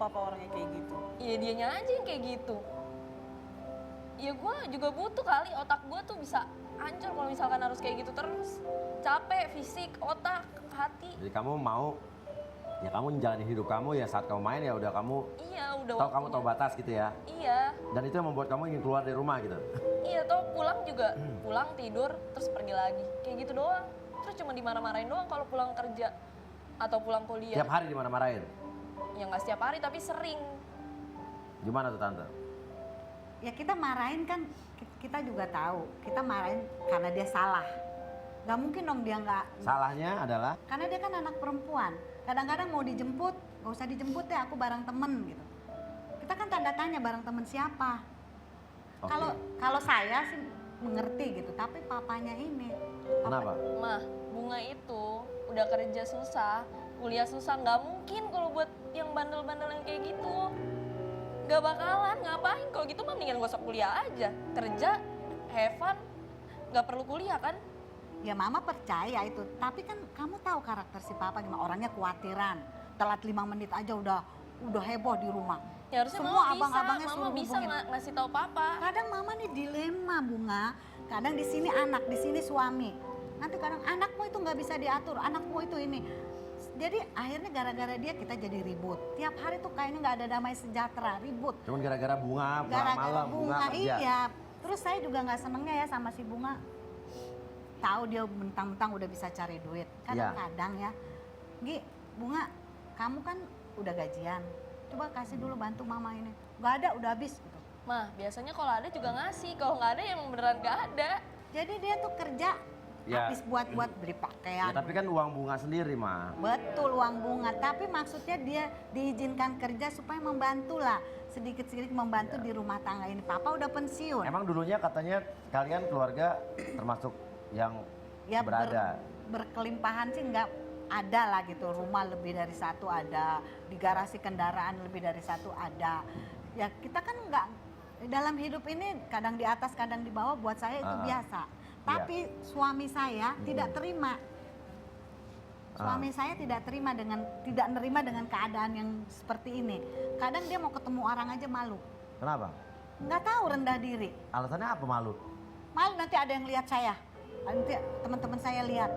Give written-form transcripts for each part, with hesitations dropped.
papa orangnya kayak gitu. Iya dianya aja yang kayak gitu. Ya gue juga butuh kali, otak gue tuh bisa hancur kalau misalkan harus kayak gitu terus. Capek, fisik, otak, hati. Jadi kamu mau, ya kamu menjalani hidup kamu ya saat kamu main ya udah kamu Iya udah tahu kamu waktunya. tahu batas gitu ya. Iya, Dan itu yang membuat kamu ingin keluar dari rumah gitu. iya toh pulang juga, pulang tidur terus pergi lagi. Kayak gitu doang. Terus cuma dimarah-marahin doang kalau pulang kerja atau pulang kuliah. Tiap hari dimana-marahin. Ya nggak setiap hari tapi sering. Gimana tuh tante? Ya kita marahin kan, kita juga tahu. Kita marahin karena dia salah. Gak mungkin dong dia nggak. Salahnya adalah Karena dia kan anak perempuan. Kadang-kadang mau dijemput, gak usah dijemput deh, aku bareng temen gitu. Kita kan tanda tanya bareng temen siapa. Oke. Kalau saya sih mengerti gitu, tapi papanya ini. Kenapa? Mah, Bunga itu udah kerja susah, kuliah susah, nggak mungkin kalau buat yang bandel-bandel yang kayak gitu. Nggak bakalan, ngapain? Kalau gitu mah mendingan gak usah kuliah aja. Kerja, have fun, nggak perlu kuliah kan? Ya mama percaya itu, tapi kan kamu tahu karakter si papa gimana, orangnya khawatiran. Telat 5 menit aja udah heboh di rumah. Ya harusnya Semua mama bisa, abang-abangnya mama suruh bisa hubungin. ngasih tahu papa. Kadang mama nih dilema Bunga, kadang di sini anak, di sini suami. Nanti kadang anakmu itu nggak bisa diatur, anakmu itu ini. Jadi akhirnya gara-gara dia kita jadi ribut. Tiap hari tuh kayaknya nggak ada damai sejahtera, ribut. Cuman gara-gara bunga, pulang Gara-gara malam, bunga kerja. iya. Terus saya juga nggak senengnya ya sama si Bunga. Tahu dia mentang-mentang udah bisa cari duit. Kadang-kadang ya, Gi, Bunga, kamu kan udah gajian. Coba kasih dulu bantu mama ini. Gak ada, udah habis gitu. Mah, biasanya kalau ada juga ngasih, kalau nggak ada yang beneran nggak ada. Jadi dia tuh kerja Ya. habis buat beli Ya, pakaian. tapi kan uang bunga sendiri mah. Betul, uang bunga. Tapi maksudnya dia diizinkan kerja supaya membantu lah. Sedikit-sedikit membantu di rumah tangga ini. Papa udah pensiun. Emang dulunya katanya kalian keluarga termasuk yang Ya berada. berkelimpahan sih nggak ada lah gitu, rumah lebih dari satu ada, di garasi kendaraan lebih dari satu ada. Ya kita kan nggak, dalam hidup ini kadang di atas kadang di bawah, buat saya itu biasa. Tapi suami saya tidak terima. Suami saya tidak nerima dengan keadaan yang seperti ini. Kadang dia mau ketemu orang aja malu. Kenapa? Nggak tahu, rendah diri. Alasannya apa malu? Malu nanti ada yang lihat saya. Nanti teman-teman saya lihat.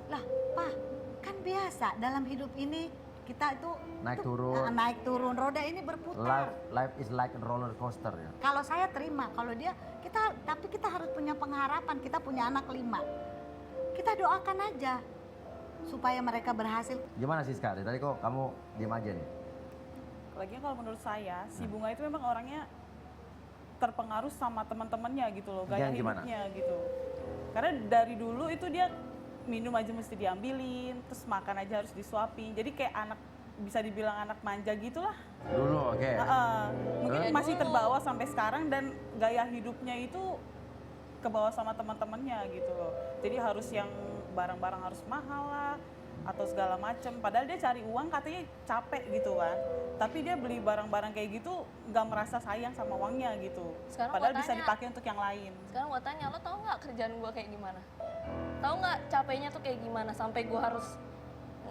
Lah, Pak, kan biasa dalam hidup ini kita itu Naik turun. naik turun, roda ini berputar. Life is like a roller coaster ya. Kalau saya terima, kalau dia tapi kita harus punya pengharapan, kita punya anak 5. Kita doakan aja supaya mereka berhasil. Gimana sih Ska? Dari tadi kok kamu diem aja nih? Lagian kalau menurut saya, si Bunga itu memang orangnya terpengaruh sama teman-temannya gitu loh, gaya Yang gimana? hidupnya gitu. Karena dari dulu itu dia minum aja mesti diambilin, terus makan aja harus disuapin. Jadi kayak anak, bisa dibilang anak manja gitulah. Dulu oke. Mungkin Dari masih dulu. terbawa sampai sekarang dan gaya hidupnya itu kebawa sama teman-temannya gitu loh. Jadi harus yang barang-barang harus mahal lah atau segala macem. Padahal dia cari uang katanya capek gitu kan. Tapi dia beli barang-barang kayak gitu nggak merasa sayang sama uangnya gitu. Sekarang Padahal gua bisa tanya. dipakai untuk yang lain. Sekarang gue tanya, lo tau nggak kerjaan gue kayak gimana? Tahu nggak capeknya tuh kayak gimana? Sampai gue harus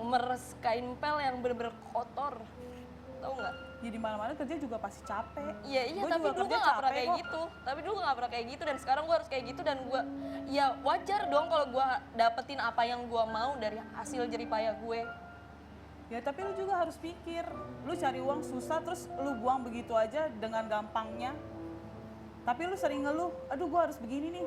meres kain pel yang bener-bener kotor. Tahu nggak? Ya di mana-mana kerja juga pasti capek. Iya iya, Gua tapi juga dulu gue kerja nggak pernah capek kayak kok. gitu. Tapi dulu gue nggak pernah kayak gitu dan sekarang gue harus kayak gitu dan gue, ya wajar dong kalau gue dapetin apa yang gue mau dari hasil jeripaya gue. Ya tapi lu juga harus pikir, lu cari uang susah terus lu buang begitu aja dengan gampangnya. Tapi lu sering ngeluh, aduh gua harus begini nih,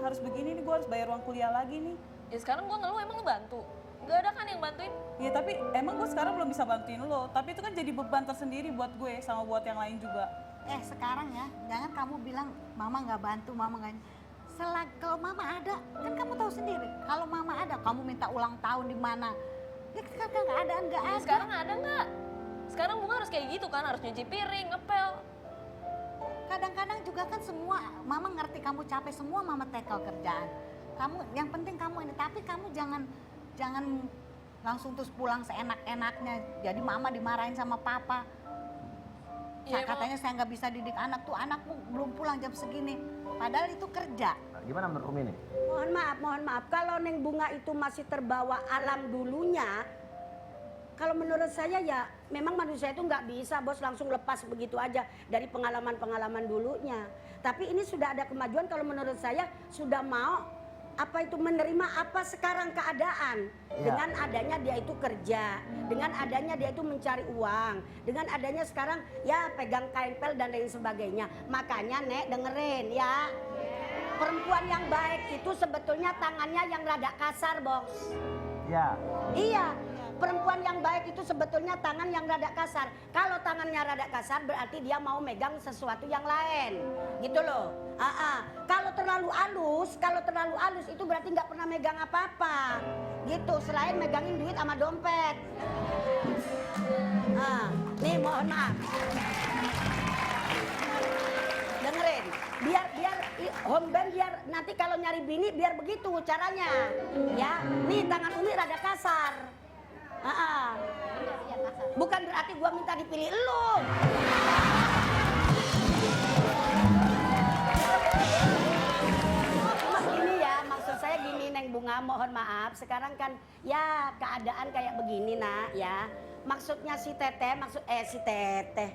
gua harus bayar uang kuliah lagi nih. Ya sekarang gue ngeluh, emang lo bantu? Gak ada kan yang bantuin? Ya tapi emang gua sekarang belum bisa bantuin lo, tapi itu kan jadi beban tersendiri buat gue sama buat yang lain juga. Sekarang ya, jangan kamu bilang mama nggak bantu, mama nggak. Kalau mama ada, kan kamu tahu sendiri. Kalau mama ada, kamu minta ulang tahun di mana? Ya kan keadaan nggak Ya, ada. sekarang ada nggak? Sekarang Bunga harus kayak gitu kan, harus nyuci piring, ngepel. Kadang-kadang juga kan semua, mama ngerti kamu capek, semua mama tackle kerjaan. Kamu, yang penting kamu ini, tapi kamu jangan langsung terus pulang seenak-enaknya. Jadi mama dimarahin sama papa. Iya, Katanya saya nggak bisa didik anak tuh, anakmu belum pulang jam segini. Padahal itu kerja. Gimana menurut Umi nih? Mohon maaf, kalau Neng Bunga itu masih terbawa alam dulunya, kalau menurut saya ya memang manusia itu nggak bisa bos langsung lepas begitu aja dari pengalaman-pengalaman dulunya. Tapi ini sudah ada kemajuan kalau menurut saya sudah mau apa itu menerima apa sekarang keadaan dengan adanya dia itu kerja, dengan adanya dia itu mencari uang, dengan adanya sekarang ya pegang kain pel dan lain sebagainya. Makanya Nek dengerin ya, perempuan yang baik itu sebetulnya tangannya yang rada kasar bos. Ya. Iya, perempuan yang baik itu sebetulnya tangan yang rada kasar. Kalau tangannya rada kasar berarti dia mau megang sesuatu yang lain, gitu loh. Kalau terlalu halus itu berarti nggak pernah megang apa-apa, gitu. Selain megangin duit sama dompet. Nih mohon maaf. Dengerin, biar home band biar nanti kalau nyari bini biar begitu caranya, ya. Nih tangan Umi rada kasar. Bukan berarti gua minta dipilih lu. Gini ya, maksud saya gini Neng Bunga, mohon maaf. Sekarang kan ya keadaan kayak begini nak ya. Maksudnya si Teteh, si Teteh.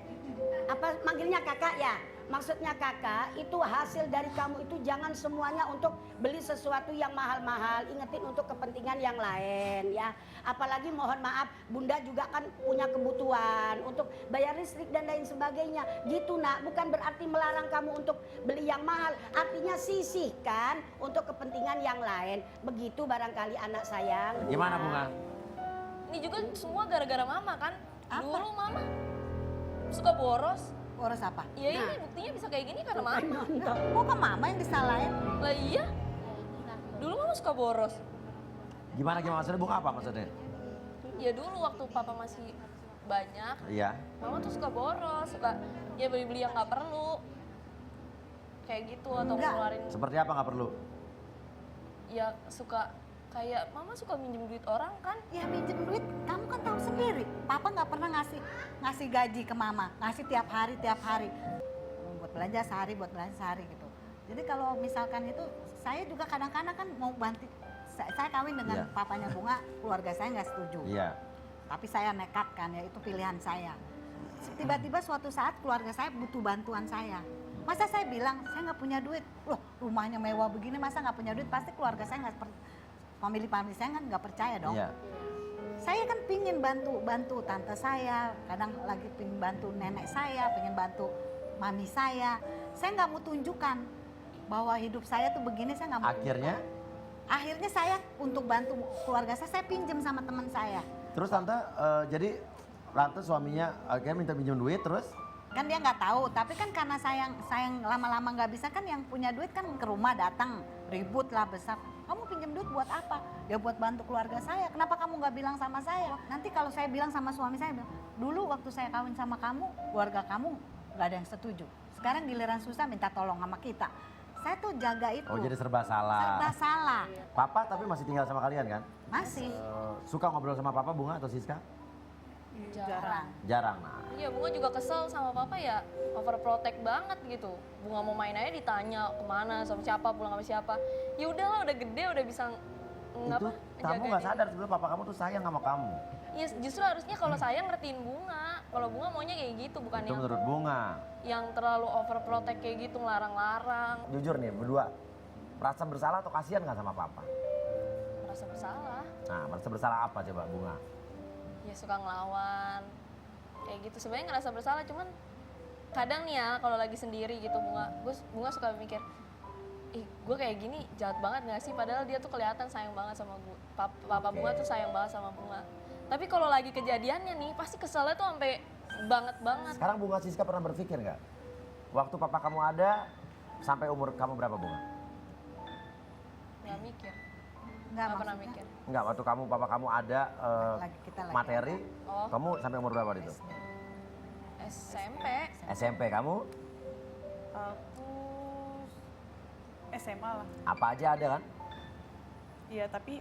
Apa manggilnya kakak ya? Maksudnya kakak itu hasil dari kamu itu jangan semuanya untuk beli sesuatu yang mahal-mahal, ingetin untuk kepentingan yang lain ya. Apalagi mohon maaf bunda juga kan punya kebutuhan untuk bayar listrik dan lain sebagainya gitu nak. Bukan berarti melarang kamu untuk beli yang mahal, artinya sisihkan untuk kepentingan yang lain. Begitu barangkali anak sayang. Gimana Bunga? Ini juga semua gara-gara mama kan. Apa? Dulu mama suka boros. Boros apa? Ya ini buktinya bisa kayak gini karena mama. Kok ke mama yang disalahin? Lah iya. Dulu mama suka boros. Gimana maksudnya Bunga apa maksudnya? Ya dulu waktu papa masih banyak, Iya. mama tuh suka boros, suka ya beli-beli yang nggak perlu. Kayak gitu atau Enggak. ngeluarin. Seperti apa nggak perlu? Ya suka kayak mama suka minjem duit orang kan. Ya minjem duit, kamu kan tahu sendiri. Papa nggak pernah ngasih gaji ke mama, ngasih tiap hari. Buat belanja sehari gitu. Jadi kalau misalkan itu, saya juga kadang-kadang kan mau bantu. Saya kawin dengan papanya Bunga, keluarga saya nggak setuju. Iya. Tapi saya nekat kan ya, itu pilihan saya. Tiba-tiba suatu saat keluarga saya butuh bantuan saya. Masa saya bilang, saya nggak punya duit. Loh rumahnya mewah begini, masa nggak punya duit? Pasti keluarga saya nggak family saya kan nggak percaya dong. Iya. Saya kan pingin bantu tante saya, kadang lagi pingin bantu nenek saya, pingin bantu mami saya. Saya nggak mau tunjukkan bahwa hidup saya tuh begini, saya nggak mau. Akhirnya saya untuk bantu keluarga saya pinjam sama teman saya. Terus tante, jadi tante suaminya akhirnya minta pinjam duit terus? Kan dia nggak tahu, tapi kan karena sayang lama-lama nggak bisa kan, yang punya duit kan ke rumah datang ribut lah besar. Kamu pinjam duit buat apa? Ya buat bantu keluarga saya. Kenapa kamu nggak bilang sama saya? Nanti kalau saya bilang sama suami saya, dulu waktu saya kawin sama kamu, keluarga kamu nggak ada yang setuju. Sekarang giliran susah minta tolong sama kita. Saya tuh jaga itu. Oh jadi serba salah. Serba salah. Papa tapi masih tinggal sama kalian kan? Masih. Suka ngobrol sama papa Bunga atau Siska? Jarang. Jarang. Nah. Iya Bunga juga kesel sama papa ya, overprotect banget gitu. Bunga mau main aja ditanya kemana, sama siapa, pulang sama siapa. Ya udahlah udah gede, udah bisa Itu kamu nggak sadar sebenarnya papa kamu tuh sayang sama kamu. Iya justru harusnya kalau saya ngertiin Bunga. Kalau Bunga maunya kayak gitu, bukan Itu menurut Bunga. yang terlalu overprotect kayak gitu, ngelarang-larang. Jujur nih berdua, merasa bersalah atau kasihan nggak sama papa? Merasa bersalah. Nah merasa bersalah apa coba Bunga? Ya suka ngelawan. Kayak gitu, sebenarnya ngerasa bersalah, cuman kadang nih ya kalau lagi sendiri gitu Bunga suka mikir, gue kayak gini jahat banget gak sih? Padahal dia tuh kelihatan sayang banget sama gue. Papa Bunga tuh sayang banget sama Bunga. Tapi kalau lagi kejadiannya nih, pasti keselnya tuh sampai banget. Sekarang Bunga Siska pernah berpikir nggak? Waktu papa kamu ada, sampai umur kamu berapa Bunga? Nggak mikir, Nggak nggak pernah maksudnya. mikir. Enggak, waktu papa kamu ada Kita lagi materi, Oh. kamu sampai umur berapa itu? SMP, SMP kamu Aku SMA lah. apa aja ada kan? Iya, tapi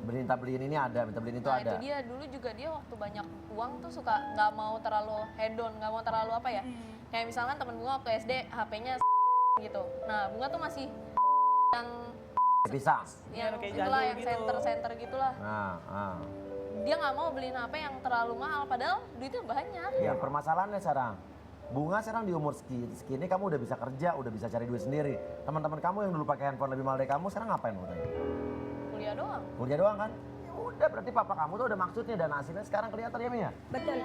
Minta beliin ini ada, minta beliin itu nah ada. itu dia dulu juga dia waktu banyak uang tuh suka nggak mau terlalu hedon, nggak mau terlalu apa ya. Kayak misalkan temen Bunga waktu SD HP-nya gitu. Nah Bunga tuh masih yang Pisang. yang kayak itulah jadul yang gitu. center gitulah. Nah, dia nggak mau beliin HP yang terlalu mahal padahal duitnya banyak. Ya permasalahannya sekarang, Bunga sekarang di umur segini kamu udah bisa kerja, udah bisa cari duit sendiri. Teman-teman kamu yang dulu pakai handphone lebih mahal dari kamu sekarang ngapain katanya? Kuliah doang. Kuliah doang kan? Ya udah berarti papa kamu tuh udah maksudnya dan hasilnya sekarang kelihatan ya Mia? Betul.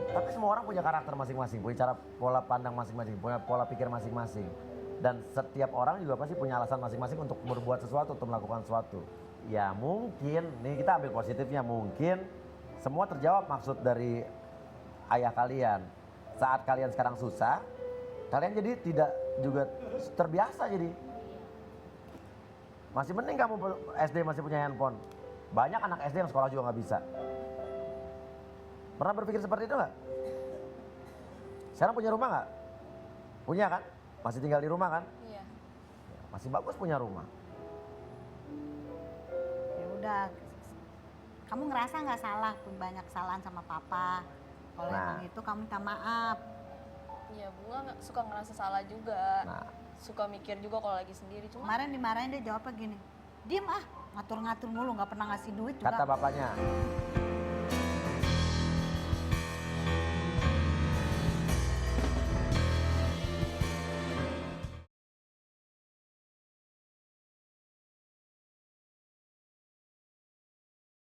Tapi semua orang punya karakter masing-masing, punya cara pola pandang masing-masing, punya pola pikir masing-masing. Dan setiap orang juga pasti punya alasan masing-masing untuk berbuat sesuatu, untuk melakukan sesuatu. Ya mungkin, nih kita ambil positifnya, mungkin semua terjawab maksud dari ayah kalian. Saat kalian sekarang susah, kalian jadi tidak juga terbiasa jadi. Masih mending kamu SD masih punya handphone. Banyak anak SD yang sekolah juga nggak bisa. Pernah berpikir seperti itu nggak? Sekarang punya rumah nggak? Punya kan? Masih tinggal di rumah kan? Iya. Masih bagus punya rumah. Ya udah, kamu ngerasa nggak salah, banyak kesalahan sama papa. Kalau Nah. emang itu kamu minta maaf. Iya, Bunga suka ngerasa salah juga. Nah, Suka mikir juga kalau lagi sendiri. Cuma Kemarin dimarahin dia jawabnya gini, diem ah, ngatur-ngatur mulu, nggak pernah ngasih duit juga. kata bapaknya,